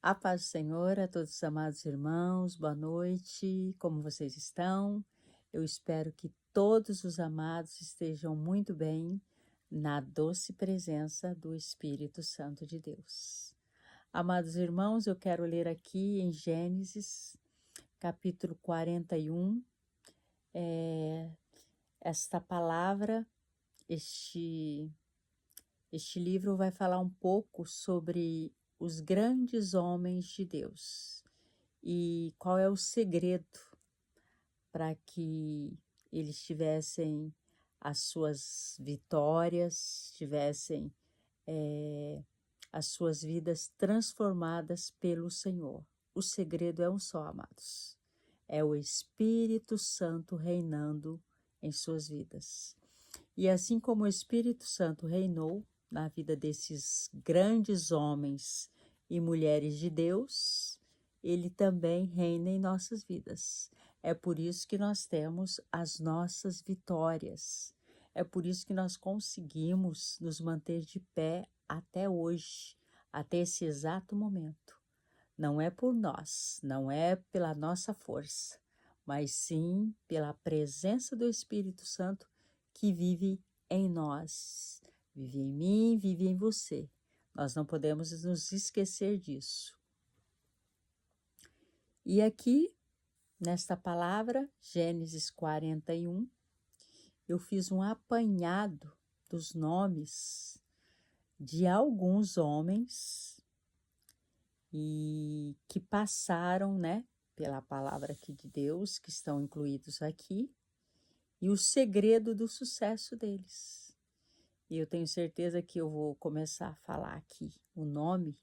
A paz do Senhor a todos os amados irmãos, boa noite, como vocês estão? Eu espero que todos os amados estejam muito bem na doce presença do Espírito Santo de Deus. Amados irmãos, eu quero ler aqui em Gênesis, capítulo 41, esta palavra, este livro vai falar um pouco sobre os grandes homens de Deus e qual é o segredo para que eles tivessem as suas vitórias, tivessem as suas vidas transformadas pelo Senhor. O segredo é um só, amados. É o Espírito Santo reinando em suas vidas. E assim como o Espírito Santo reinou na vida desses grandes homens e mulheres de Deus, ele também reina em nossas vidas. É por isso que nós temos as nossas vitórias. É por isso que nós conseguimos nos manter de pé até hoje, até esse exato momento. Não é por nós, não é pela nossa força, mas sim pela presença do Espírito Santo que vive em nós, vive em mim, vive em você. Nós não podemos nos esquecer disso. E aqui, nesta palavra, Gênesis 41, eu fiz um apanhado dos nomes de alguns homens e que passaram, pela palavra aqui de Deus, que estão incluídos aqui, e o segredo do sucesso deles. E eu tenho certeza que eu vou começar a falar aqui o nome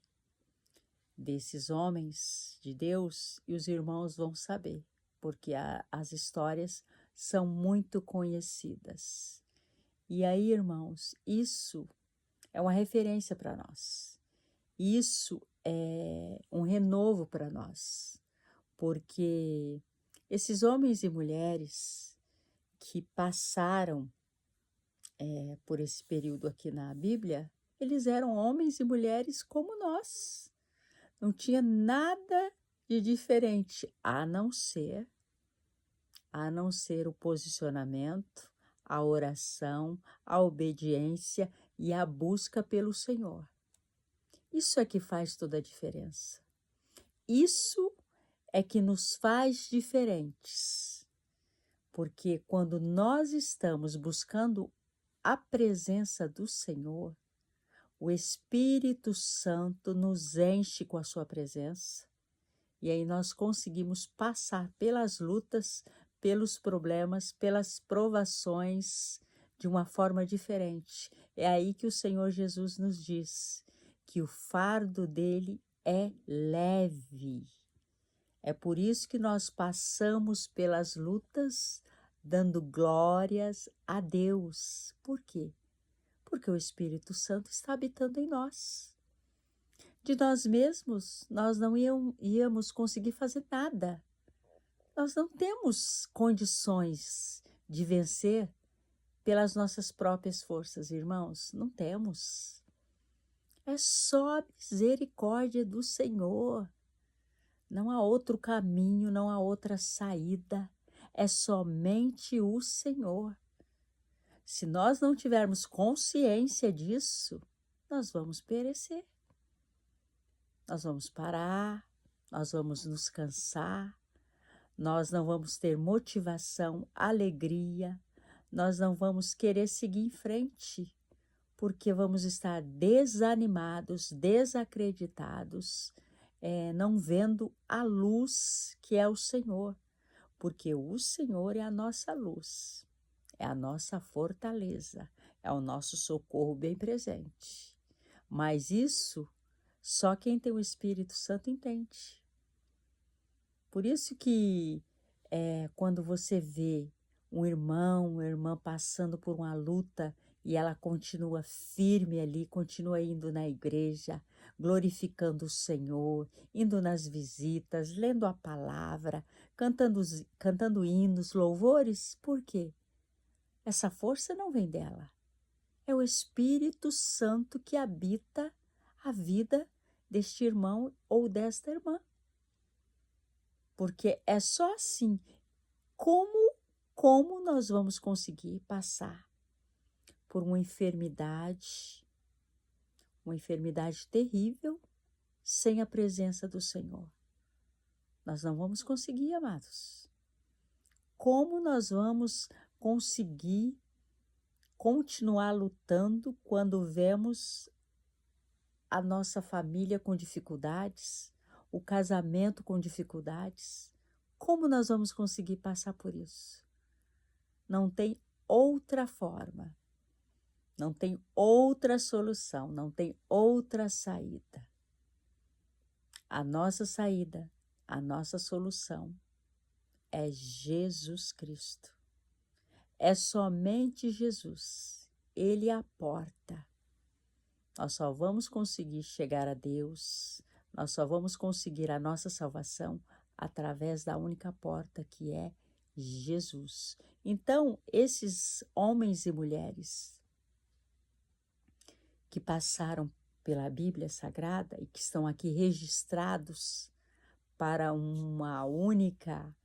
desses homens de Deus e os irmãos vão saber, porque as histórias são muito conhecidas. E aí, irmãos, isso é uma referência para nós. Isso é um renovo para nós, porque esses homens e mulheres que passaram por esse período aqui na Bíblia, eles eram homens e mulheres como nós. Não tinha nada de diferente, a não ser o posicionamento, a oração, a obediência e a busca pelo Senhor. Isso é que faz toda a diferença. Isso é que nos faz diferentes. Porque quando nós estamos buscando a presença do Senhor, o Espírito Santo nos enche com a sua presença e aí nós conseguimos passar pelas lutas, pelos problemas, pelas provações de uma forma diferente. É aí que o Senhor Jesus nos diz que o fardo dele é leve. É por isso que nós passamos pelas lutas dando glórias a Deus. Por quê? Porque o Espírito Santo está habitando em nós. De nós mesmos, nós não íamos conseguir fazer nada. Nós não temos condições de vencer pelas nossas próprias forças, irmãos. Não temos. É só a misericórdia do Senhor. Não há outro caminho, não há outra saída. É somente o Senhor. Se nós não tivermos consciência disso, nós vamos perecer. Nós vamos parar, nós vamos nos cansar, nós não vamos ter motivação, alegria, nós não vamos querer seguir em frente, porque vamos estar desanimados, desacreditados, não vendo a luz que é o Senhor, porque o Senhor é a nossa luz, é a nossa fortaleza, é o nosso socorro bem presente. Mas isso só quem tem o Espírito Santo entende. Por isso que quando você vê um irmão, uma irmã passando por uma luta e ela continua firme ali, continua indo na igreja, glorificando o Senhor, indo nas visitas, lendo a palavra, cantando hinos, louvores, por quê? Essa força não vem dela. É o Espírito Santo que habita a vida deste irmão ou desta irmã. Porque é só assim como nós vamos conseguir passar por uma enfermidade terrível, sem a presença do Senhor. Nós não vamos conseguir, amados. Como nós vamos conseguir continuar lutando quando vemos a nossa família com dificuldades, o casamento com dificuldades? Como nós vamos conseguir passar por isso? Não tem outra forma, não tem outra solução, não tem outra saída. A nossa saída, a nossa solução é Jesus Cristo. É somente Jesus. Ele é a porta. Nós só vamos conseguir chegar a Deus, nós só vamos conseguir a nossa salvação através da única porta, que é Jesus. Então, esses homens e mulheres que passaram pela Bíblia Sagrada e que estão aqui registrados para uma única,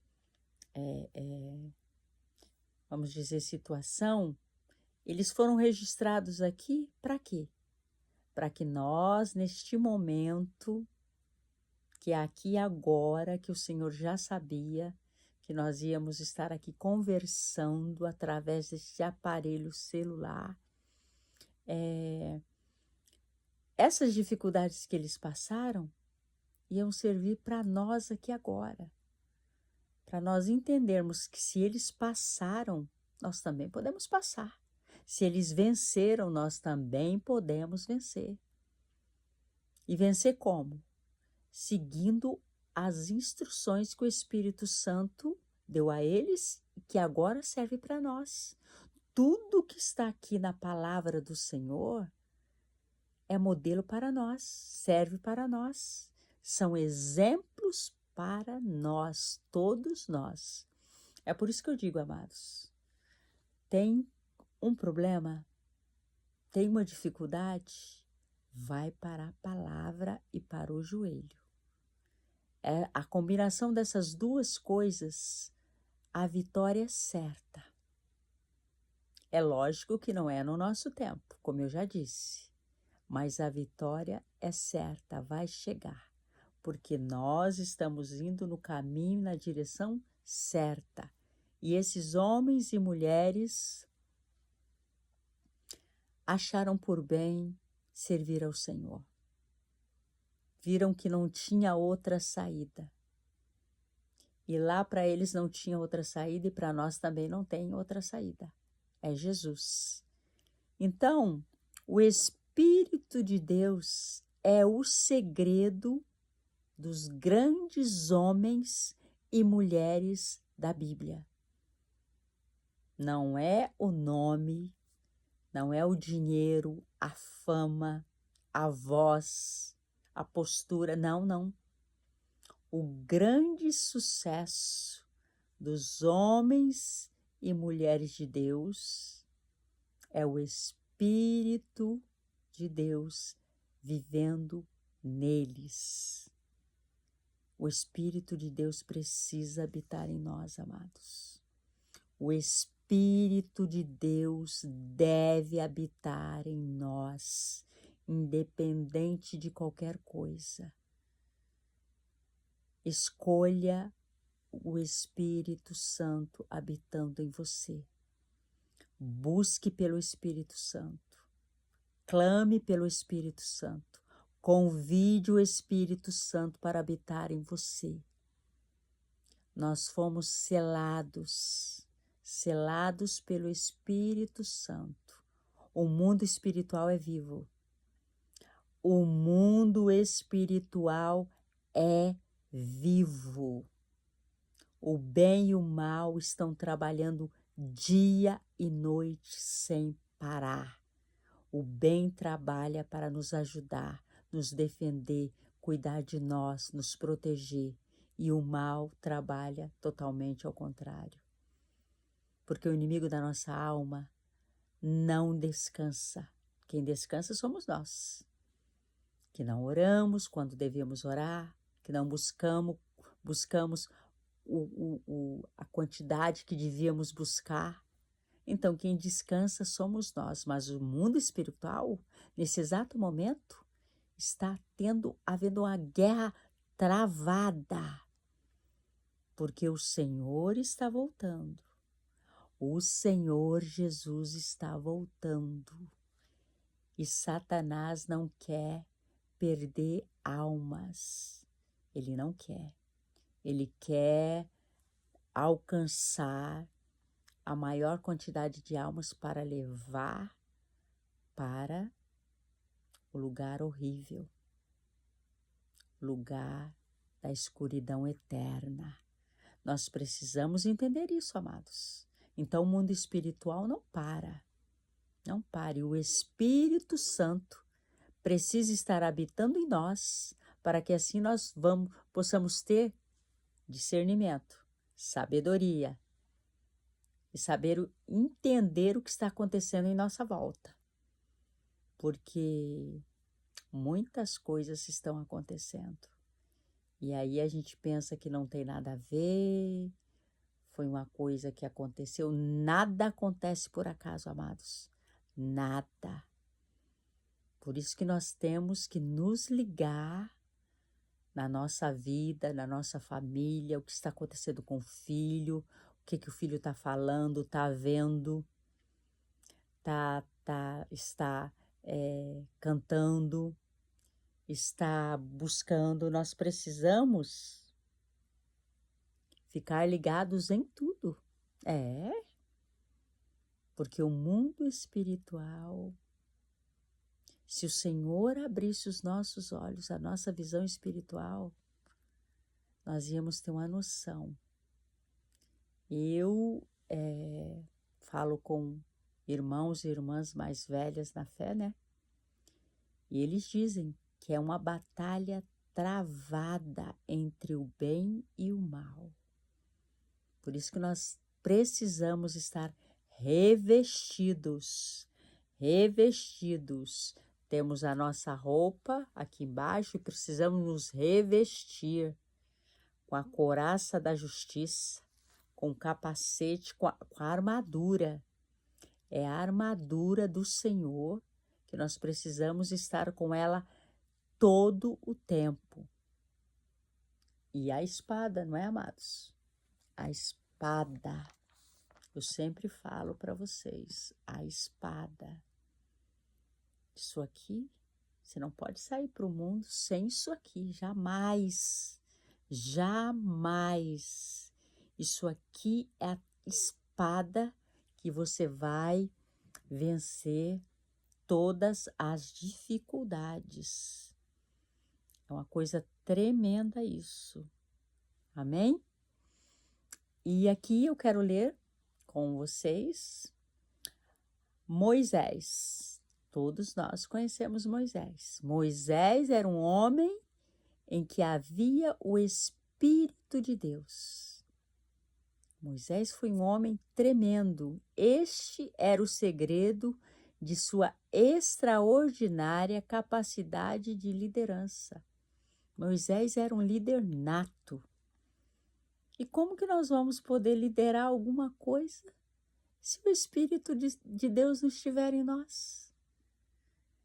vamos dizer, situação, eles foram registrados aqui para quê? Para que nós, neste momento, que é aqui e agora, que o Senhor já sabia que nós íamos estar aqui conversando através deste aparelho celular, essas dificuldades que eles passaram iam servir para nós aqui agora, para nós entendermos que se eles passaram, nós também podemos passar. Se eles venceram, nós também podemos vencer. E vencer como? Seguindo as instruções que o Espírito Santo deu a eles e que agora serve para nós. Tudo que está aqui na palavra do Senhor é modelo para nós, serve para nós. São exemplos para nós, todos nós. É por isso que eu digo, amados, tem um problema, tem uma dificuldade, vai para a palavra e para o joelho. É a combinação dessas duas coisas, a vitória é certa. É lógico que não é no nosso tempo, como eu já disse, mas a vitória é certa, vai chegar, porque nós estamos indo no caminho, na direção certa. E esses homens e mulheres acharam por bem servir ao Senhor. Viram que não tinha outra saída. E lá para eles não tinha outra saída e para nós também não tem outra saída. É Jesus. Então, o Espírito de Deus é o segredo dos grandes homens e mulheres da Bíblia. Não é o nome, não é o dinheiro, a fama, a voz, a postura, não. O grande sucesso dos homens e mulheres de Deus é o Espírito de Deus vivendo neles. O Espírito de Deus precisa habitar em nós, amados. O Espírito de Deus deve habitar em nós, independente de qualquer coisa. Escolha o Espírito Santo habitando em você. Busque pelo Espírito Santo. Clame pelo Espírito Santo. Convide o Espírito Santo para habitar em você. Nós fomos selados pelo Espírito Santo. O mundo espiritual é vivo. O mundo espiritual é vivo. O bem e o mal estão trabalhando dia e noite sem parar. O bem trabalha para nos ajudar, nos defender, cuidar de nós, nos proteger. E o mal trabalha totalmente ao contrário. Porque o inimigo da nossa alma não descansa. Quem descansa somos nós. que não oramos quando devemos orar, que não buscamos a quantidade que devíamos buscar. Então, quem descansa somos nós, mas o mundo espiritual, nesse exato momento, está havendo uma guerra travada, porque o Senhor está voltando. O Senhor Jesus está voltando. E Satanás não quer perder almas. Ele não quer. Ele quer alcançar a maior quantidade de almas para levar para o lugar horrível, lugar da escuridão eterna. Nós precisamos entender isso, amados. Então, o mundo espiritual não para. Não pare. O Espírito Santo precisa estar habitando em nós para que assim nós possamos ter discernimento, sabedoria e saber entender o que está acontecendo em nossa volta. Porque muitas coisas estão acontecendo. E aí a gente pensa que não tem nada a ver, foi uma coisa que aconteceu. Nada acontece por acaso, amados. Nada. Por isso que nós temos que nos ligar na nossa vida, na nossa família, o que está acontecendo com o filho, o que o filho está falando, está vendo, está cantando, está buscando. Nós precisamos ficar ligados em tudo. Porque o mundo espiritual, se o Senhor abrisse os nossos olhos, a nossa visão espiritual, nós íamos ter uma noção. Eu falo com irmãos e irmãs mais velhas na fé, né? E eles dizem que é uma batalha travada entre o bem e o mal. Por isso que nós precisamos estar revestidos. Temos a nossa roupa aqui embaixo e precisamos nos revestir com a couraça da justiça, com o capacete, com a armadura. É a armadura do Senhor que nós precisamos estar com ela todo o tempo. E a espada, não é, amados? A espada. Eu sempre falo para vocês, a espada. Isso aqui, você não pode sair para o mundo sem isso aqui, jamais, jamais. Isso aqui é a espada que você vai vencer todas as dificuldades. É uma coisa tremenda isso. Amém? E aqui eu quero ler com vocês Moisés. Todos nós conhecemos Moisés. Moisés era um homem em que havia o Espírito de Deus. Moisés foi um homem tremendo. Este era o segredo de sua extraordinária capacidade de liderança. Moisés era um líder nato. E como que nós vamos poder liderar alguma coisa se o Espírito de Deus não estiver em nós?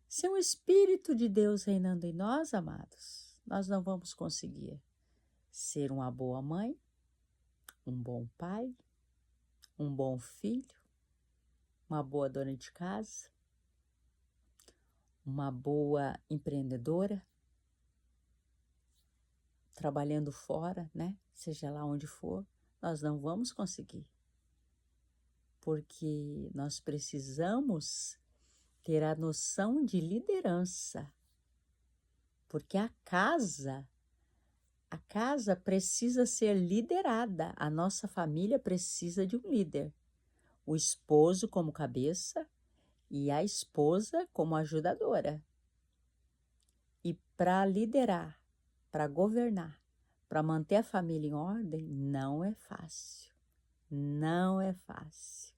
Se o Espírito de Deus reinando em nós, amados, nós não vamos conseguir ser uma boa mãe, um bom pai, um bom filho, uma boa dona de casa, uma boa empreendedora, trabalhando fora, né? Seja lá onde for, nós não vamos conseguir. Porque nós precisamos ter a noção de liderança. Porque a casa precisa ser liderada. A nossa família precisa de um líder. O esposo como cabeça e a esposa como ajudadora. E para liderar, para governar, para manter a família em ordem, não é fácil. Não é fácil.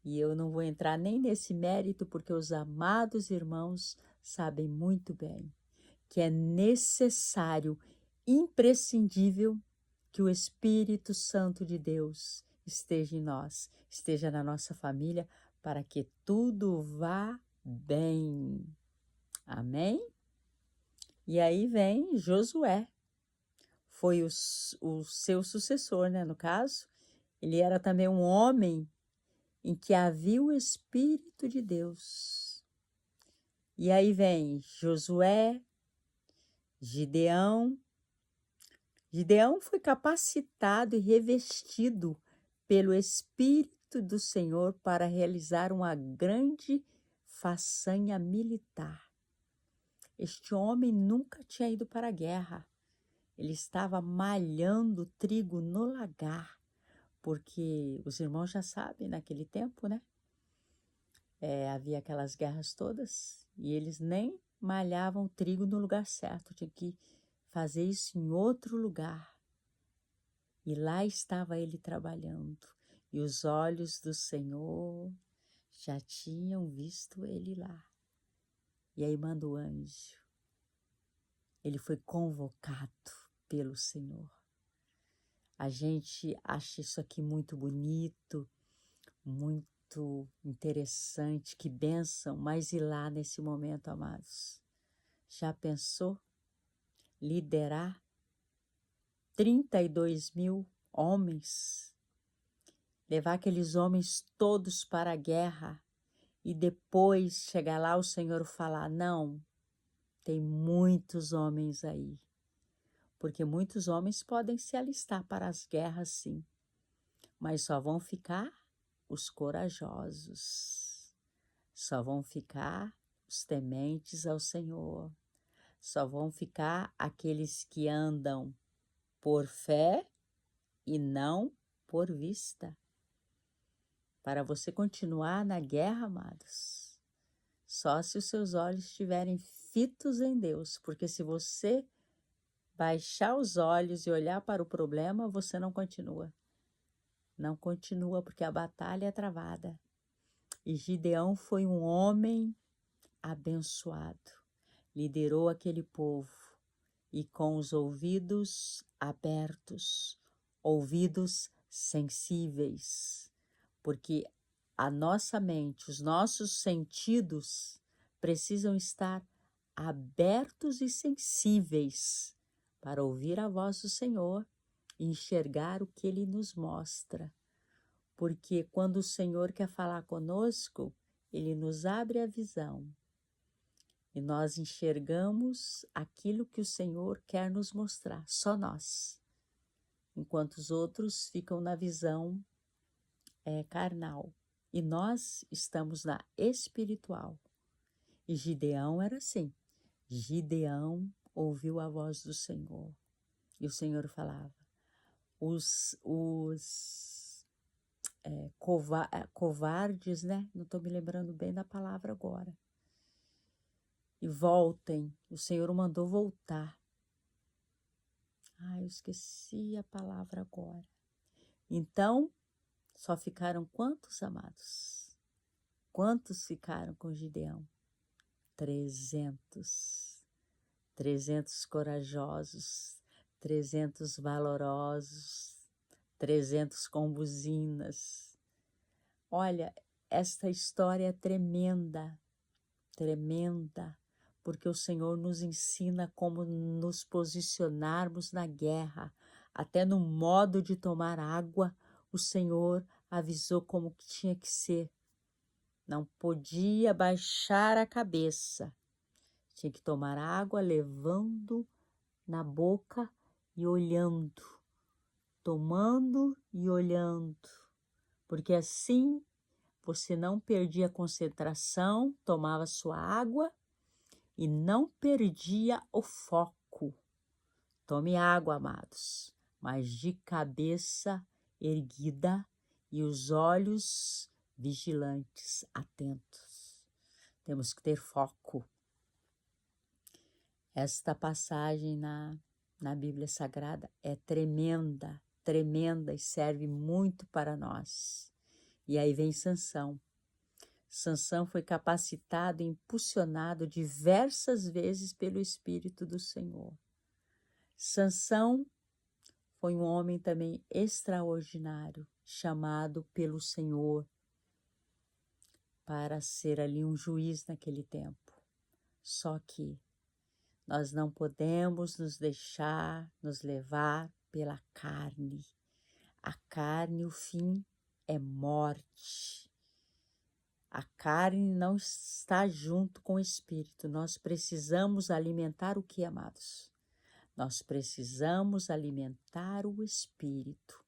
E eu não vou entrar nem nesse mérito, porque os amados irmãos sabem muito bem que é necessário, imprescindível, que o Espírito Santo de Deus esteja em nós, esteja na nossa família, para que tudo vá bem. Amém? E aí vem Josué, foi o seu sucessor, né? No caso, ele era também um homem em que havia o Espírito de Deus. E aí vem Josué, Gideão. Gideão foi capacitado e revestido pelo Espírito do Senhor para realizar uma grande façanha militar. Este homem nunca tinha ido para a guerra. Ele estava malhando trigo no lagar, porque os irmãos já sabem, naquele tempo, né? Havia aquelas guerras todas e eles nem malhavam trigo no lugar certo, tinha que fazer isso em outro lugar. E lá estava ele trabalhando, e os olhos do Senhor já tinham visto ele lá. E aí manda o anjo. Ele foi convocado pelo Senhor. A gente acha isso aqui muito bonito, muito interessante, que bênção, mas e lá nesse momento, amados? Já pensou liderar 32.000 homens, levar aqueles homens todos para a guerra e depois chegar lá o Senhor falar, não, tem muitos homens aí, porque muitos homens podem se alistar para as guerras sim, mas só vão ficar os corajosos, só vão ficar os tementes ao Senhor, só vão ficar aqueles que andam por fé e não por vista. Para você continuar na guerra, amados, só se os seus olhos estiverem fitos em Deus, porque se você baixar os olhos e olhar para o problema, você não continua. Não continua, porque a batalha é travada. E Gideão foi um homem abençoado, liderou aquele povo e com os ouvidos abertos, ouvidos sensíveis, porque a nossa mente, os nossos sentidos precisam estar abertos e sensíveis para ouvir a voz do Senhor e enxergar o que Ele nos mostra. Porque quando o Senhor quer falar conosco, Ele nos abre a visão e nós enxergamos aquilo que o Senhor quer nos mostrar, só nós, enquanto os outros ficam na visão carnal e nós estamos na espiritual. E Gideão era assim. Gideão ouviu a voz do Senhor e o Senhor falava, os covardes, né? Não estou me lembrando bem da palavra agora. E voltem, o Senhor mandou voltar. Eu esqueci a palavra agora. Então, só ficaram quantos, amados? Quantos ficaram com Gideão? 300. 300 corajosos, 300 valorosos, 300 com buzinas. Olha, esta história é tremenda, tremenda, porque o Senhor nos ensina como nos posicionarmos na guerra. Até no modo de tomar água, o Senhor avisou como que tinha que ser. Não podia baixar a cabeça. Tinha que tomar água levando na boca e olhando, tomando e olhando, porque assim você não perdia a concentração, tomava sua água e não perdia o foco. Tome água, amados, mas de cabeça erguida e os olhos vigilantes, atentos. Temos que ter foco. Esta passagem na Bíblia Sagrada é tremenda, tremenda e serve muito para nós. E aí vem Sansão. Sansão foi capacitado e impulsionado diversas vezes pelo Espírito do Senhor. Sansão foi um homem também extraordinário, chamado pelo Senhor para ser ali um juiz naquele tempo. Só que nós não podemos nos deixar nos levar pela carne. A carne, o fim é morte. A carne não está junto com o espírito. Nós precisamos alimentar o que, amados? Nós precisamos alimentar o espírito.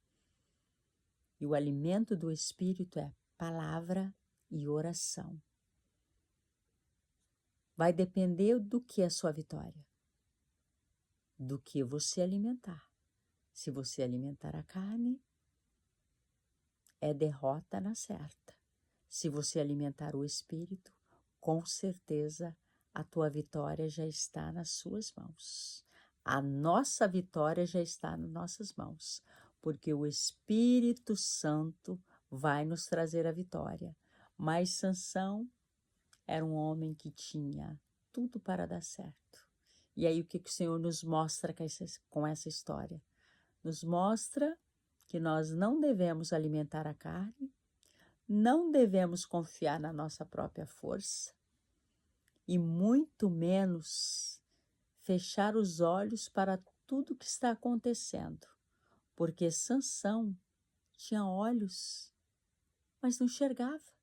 E o alimento do espírito é palavra e oração. Vai depender do que é a sua vitória. Do que você alimentar. Se você alimentar a carne, é derrota na certa. Se você alimentar o espírito, com certeza a tua vitória já está nas suas mãos. A nossa vitória já está nas nossas mãos, porque o Espírito Santo vai nos trazer a vitória. Mas Sansão era um homem que tinha tudo para dar certo. E aí o que o Senhor nos mostra com essa história? Nos mostra que nós não devemos alimentar a carne, não devemos confiar na nossa própria força e muito menos fechar os olhos para tudo que está acontecendo, porque Sansão tinha olhos, mas não enxergava.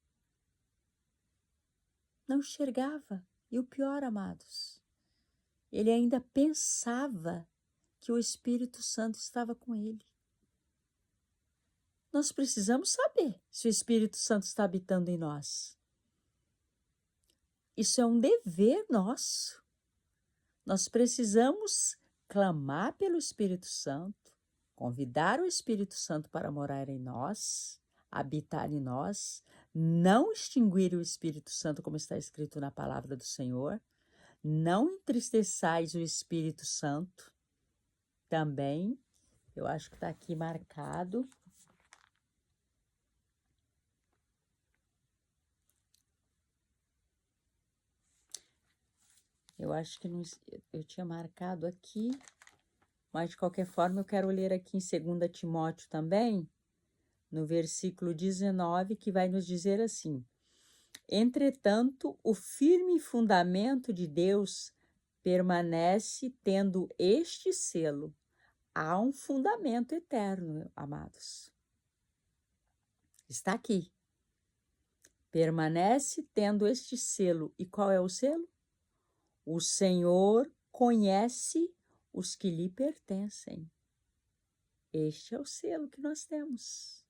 Não enxergava. E o pior, amados, ele ainda pensava que o Espírito Santo estava com ele. Nós precisamos saber se o Espírito Santo está habitando em nós. Isso é um dever nosso. Nós precisamos clamar pelo Espírito Santo, convidar o Espírito Santo para morar em nós, habitar em nós, não extinguir o Espírito Santo, como está escrito na palavra do Senhor, não entristeçais o Espírito Santo. Também, eu acho que está aqui marcado. Eu acho que eu tinha marcado aqui, mas de qualquer forma eu quero ler aqui em 2 Timóteo também, no versículo 19, que vai nos dizer assim: entretanto, o firme fundamento de Deus permanece tendo este selo. Há um fundamento eterno, amados. Está aqui. Permanece tendo este selo. E qual é o selo? O Senhor conhece os que lhe pertencem. Este é o selo que nós temos.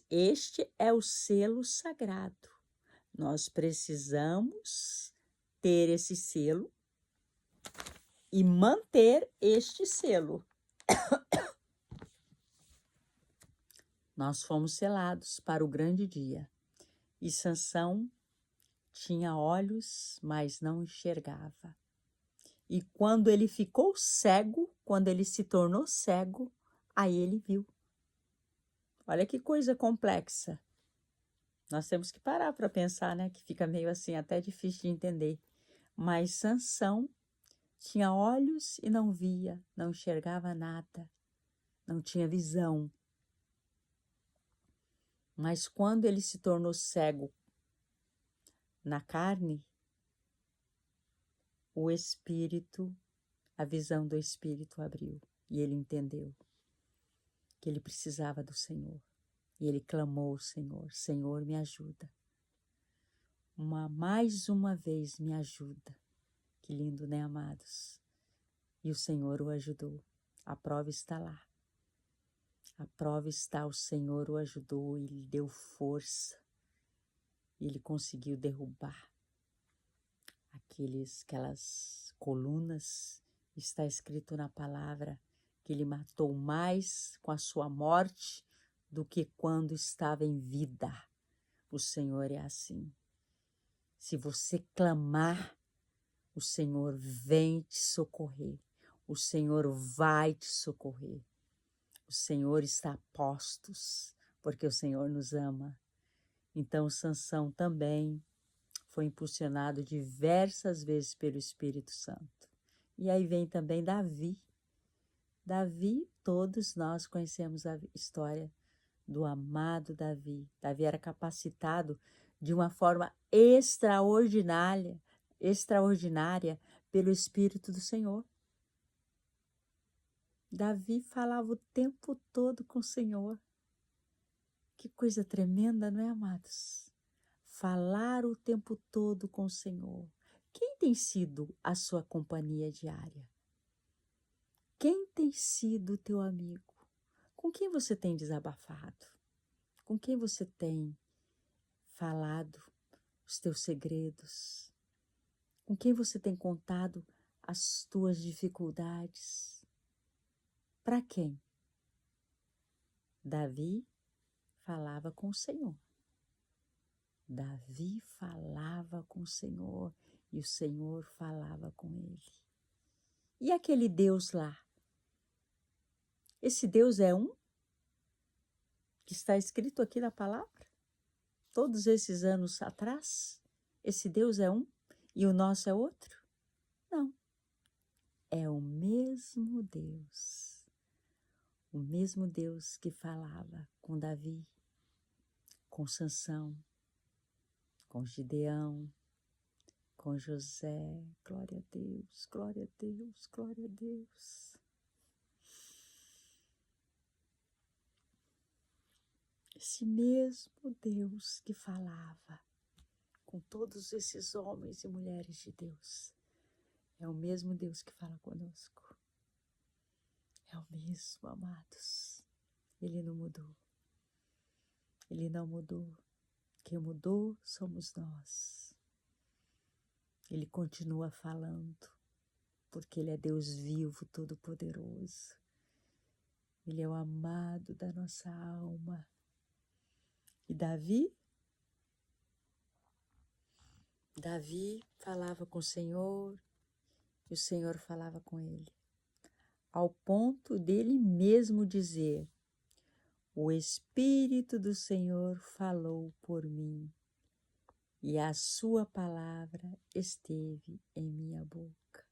Este é o selo sagrado. Nós precisamos ter esse selo e manter este selo. Nós fomos selados para o grande dia. E Sansão tinha olhos, mas não enxergava. E quando ele ficou cego, quando ele se tornou cego, aí ele viu. Olha que coisa complexa. Nós temos que parar para pensar, né? Que fica meio assim, até difícil de entender. Mas Sansão tinha olhos e não via, não enxergava nada, não tinha visão. Mas quando ele se tornou cego na carne, o espírito, a visão do espírito abriu e ele entendeu que ele precisava do Senhor. E ele clamou ao Senhor: Senhor, me ajuda. Mais uma vez me ajuda. Que lindo, né, amados? E o Senhor o ajudou. A prova está lá. A prova está, o Senhor o ajudou e lhe deu força. E ele conseguiu derrubar aquelas colunas. Está escrito na palavra que ele matou mais com a sua morte do que quando estava em vida. O Senhor é assim. Se você clamar, o Senhor vem te socorrer. O Senhor vai te socorrer. O Senhor está a postos, porque o Senhor nos ama. Então Sansão também foi impulsionado diversas vezes pelo Espírito Santo. E aí vem também Davi. Davi, todos nós conhecemos a história do amado Davi. Davi era capacitado de uma forma extraordinária pelo Espírito do Senhor. Davi falava o tempo todo com o Senhor. Que coisa tremenda, não é, amados? Falar o tempo todo com o Senhor. Quem tem sido a sua companhia diária? Quem tem sido o teu amigo? Com quem você tem desabafado? Com quem você tem falado os teus segredos? Com quem você tem contado as tuas dificuldades? Para quem? Davi falava com o Senhor. Davi falava com o Senhor e o Senhor falava com ele. E aquele Deus lá? Esse Deus é um? Que está escrito aqui na palavra? Todos esses anos atrás? Esse Deus é um e o nosso é outro? Não. É o mesmo Deus. O mesmo Deus que falava com Davi, com Sansão, com Gideão, com José. Glória a Deus, glória a Deus, glória a Deus. Esse mesmo Deus que falava com todos esses homens e mulheres de Deus, é o mesmo Deus que fala conosco. É o mesmo, amados. Ele não mudou. Ele não mudou. Quem mudou somos nós. Ele continua falando, porque Ele é Deus vivo, todo-poderoso. Ele é o amado da nossa alma. E Davi falava com o Senhor e o Senhor falava com ele, ao ponto dele mesmo dizer: o Espírito do Senhor falou por mim e a sua palavra esteve em minha boca.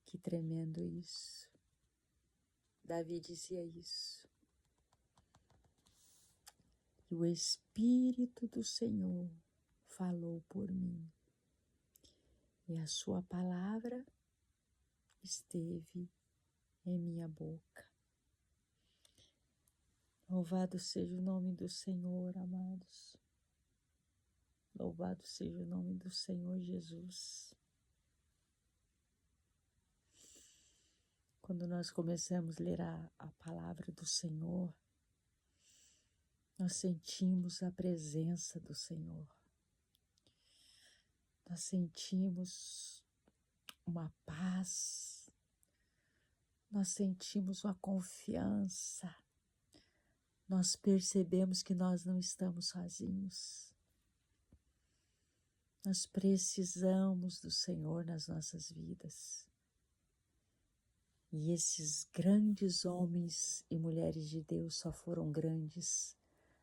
Que tremendo isso. Davi dizia isso. E o Espírito do Senhor falou por mim e a sua palavra esteve em minha boca. Louvado seja o nome do Senhor, amados. Louvado seja o nome do Senhor Jesus. Quando nós começamos a ler a palavra do Senhor, nós sentimos a presença do Senhor. Nós sentimos uma paz, nós sentimos uma confiança, nós percebemos que nós não estamos sozinhos. Nós precisamos do Senhor nas nossas vidas. E esses grandes homens e mulheres de Deus só foram grandes,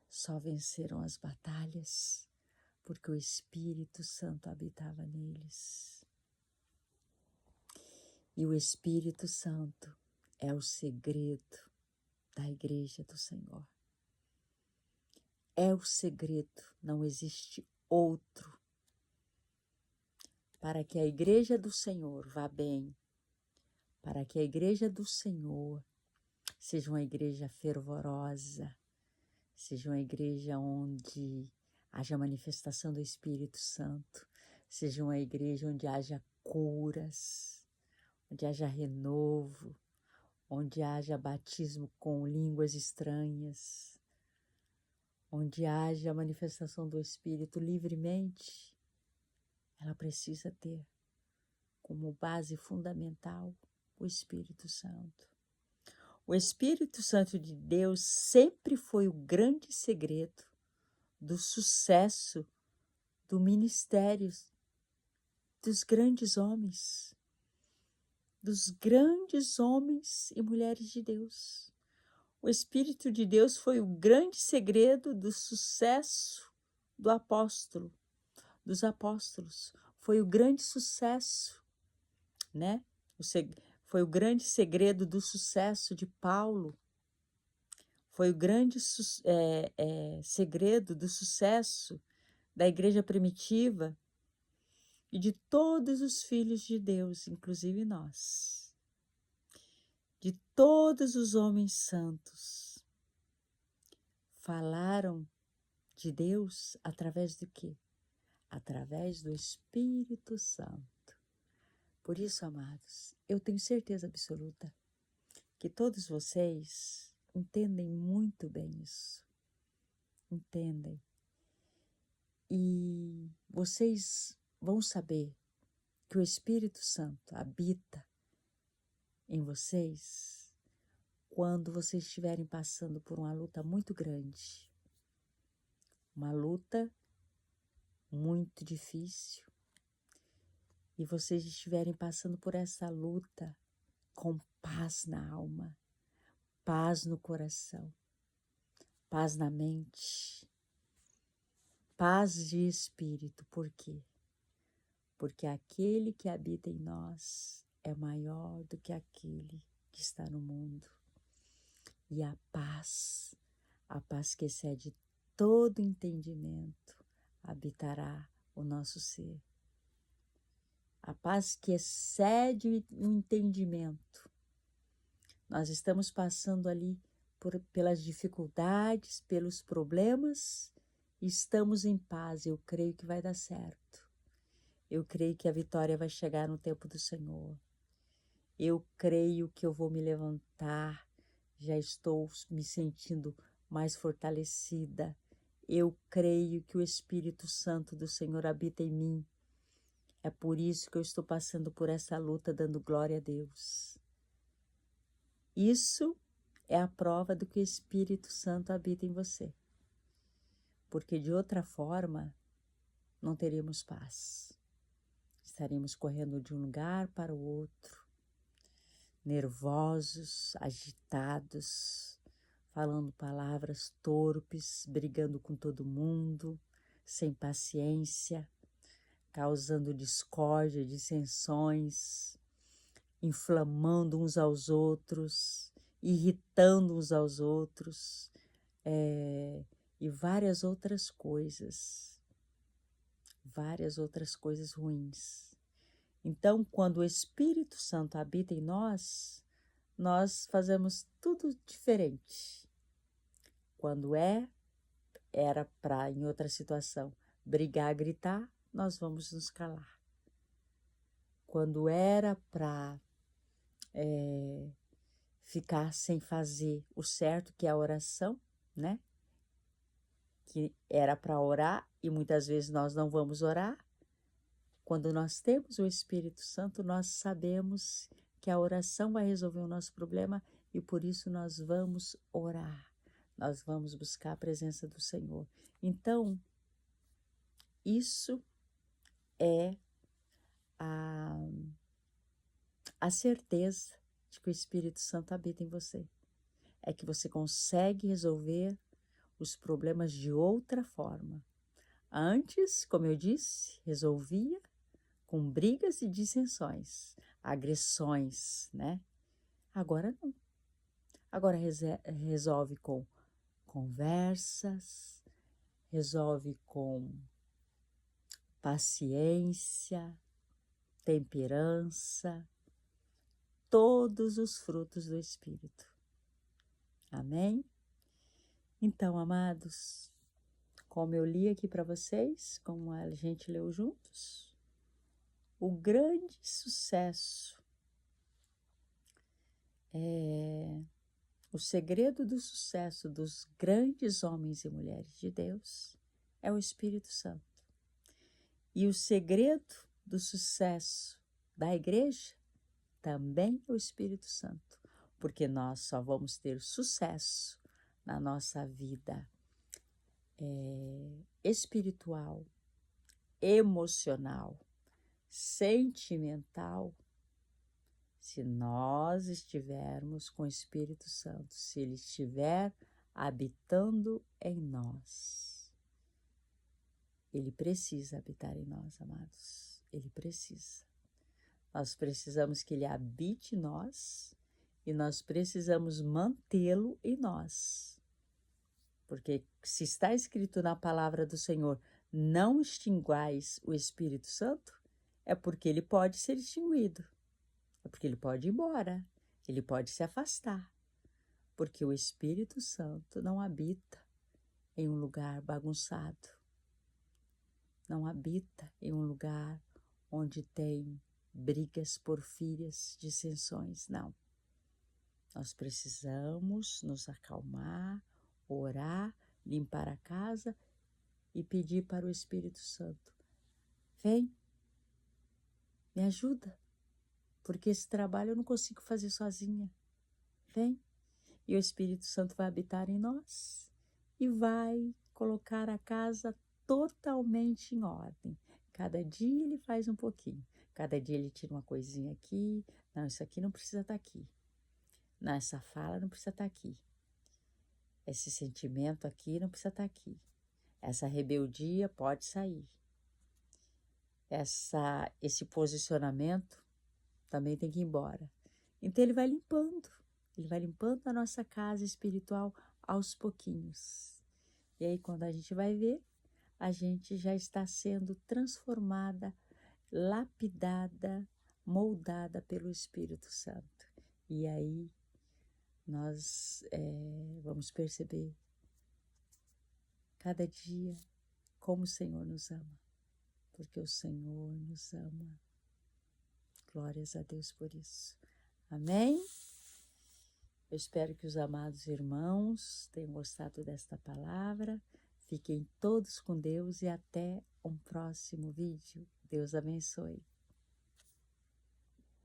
só venceram as batalhas, porque o Espírito Santo habitava neles. E o Espírito Santo é o segredo da Igreja do Senhor. É o segredo, não existe outro. Para que a Igreja do Senhor vá bem, para que a Igreja do Senhor seja uma igreja fervorosa, seja uma igreja onde haja manifestação do Espírito Santo, seja uma igreja onde haja curas, onde haja renovo, onde haja batismo com línguas estranhas, onde haja manifestação do Espírito livremente, ela precisa ter como base fundamental o Espírito Santo. O Espírito Santo de Deus sempre foi o grande segredo do sucesso do ministério dos grandes homens e mulheres de Deus. O Espírito de Deus foi o grande segredo do sucesso do apóstolo, dos apóstolos. Foi o grande sucesso, né? Foi o grande segredo do sucesso de Paulo. Foi o grande segredo do sucesso da igreja primitiva e de todos os filhos de Deus, inclusive nós. De todos os homens santos. Falaram de Deus através do quê? Através do Espírito Santo. Por isso, amados, eu tenho certeza absoluta que todos vocês entendem muito bem isso. Entendem. E vocês vão saber que o Espírito Santo habita em vocês quando vocês estiverem passando por uma luta muito grande. Uma luta muito difícil. E vocês estiverem passando por essa luta com paz na alma, paz no coração, paz na mente, paz de espírito. Por quê? Porque aquele que habita em nós é maior do que aquele que está no mundo. E a paz que excede todo entendimento, habitará o nosso ser. A paz que excede o entendimento. Nós estamos passando ali pelas dificuldades, pelos problemas, e estamos em paz. Eu creio que vai dar certo. Eu creio que a vitória vai chegar no tempo do Senhor. Eu creio que eu vou me levantar. Já estou me sentindo mais fortalecida. Eu creio que o Espírito Santo do Senhor habita em mim. É por isso que eu estou passando por essa luta, dando glória a Deus. Isso é a prova do que o Espírito Santo habita em você. Porque de outra forma, não teríamos paz. Estaríamos correndo de um lugar para o outro, nervosos, agitados, falando palavras torpes, brigando com todo mundo, sem paciência, causando discórdia, dissensões, inflamando uns aos outros, irritando uns aos outros, e várias outras coisas ruins. Então, quando o Espírito Santo habita em nós, nós fazemos tudo diferente. Quando era para, em outra situação, brigar, gritar, nós vamos nos calar. Quando era para ficar sem fazer o certo, que é a oração, né? Que era para orar e muitas vezes nós não vamos orar. Quando nós temos o Espírito Santo, nós sabemos que a oração vai resolver o nosso problema e por isso nós vamos orar. Nós vamos buscar a presença do Senhor. Então, isso é a certeza de que o Espírito Santo habita em você. É que você consegue resolver os problemas de outra forma. Antes, como eu disse, resolvia com brigas e dissensões, agressões, né? Agora não. Agora resolve com conversas, resolve com paciência, temperança, todos os frutos do Espírito. Amém? Então, amados, como eu li aqui para vocês, como a gente leu juntos, o grande sucesso, o segredo do sucesso dos grandes homens e mulheres de Deus é o Espírito Santo. E o segredo do sucesso da igreja também é o Espírito Santo, porque nós só vamos ter sucesso na nossa vida espiritual, emocional, sentimental, Se nós estivermos com o Espírito Santo, se Ele estiver habitando em nós. Ele precisa habitar em nós, amados. Ele precisa. Nós precisamos que Ele habite em nós e nós precisamos mantê-lo em nós. Porque se está escrito na palavra do Senhor, não extinguais o Espírito Santo, é porque ele pode ser extinguido. É porque ele pode ir embora, ele pode se afastar. Porque o Espírito Santo não habita em um lugar bagunçado. Não habita em um lugar onde tem brigas, porfírias, dissensões. Não. Nós precisamos nos acalmar, orar, limpar a casa e pedir para o Espírito Santo: vem, me ajuda, porque esse trabalho eu não consigo fazer sozinha. Vem. E o Espírito Santo vai habitar em nós e vai colocar a casa totalmente em ordem. Cada dia ele faz um pouquinho. Cada dia ele tira uma coisinha aqui. Não, isso aqui não precisa estar aqui. Não, essa fala não precisa estar aqui. Esse sentimento aqui não precisa estar aqui. Essa rebeldia pode sair. Esse posicionamento também tem que ir embora. Então ele vai limpando a nossa casa espiritual aos pouquinhos. E aí quando a gente vai ver, a gente já está sendo transformada, lapidada, moldada pelo Espírito Santo. E aí nós vamos perceber cada dia como o Senhor nos ama, porque o Senhor nos ama. Glórias a Deus por isso. Amém? Eu espero que os amados irmãos tenham gostado desta palavra. Fiquem todos com Deus e até um próximo vídeo. Deus abençoe.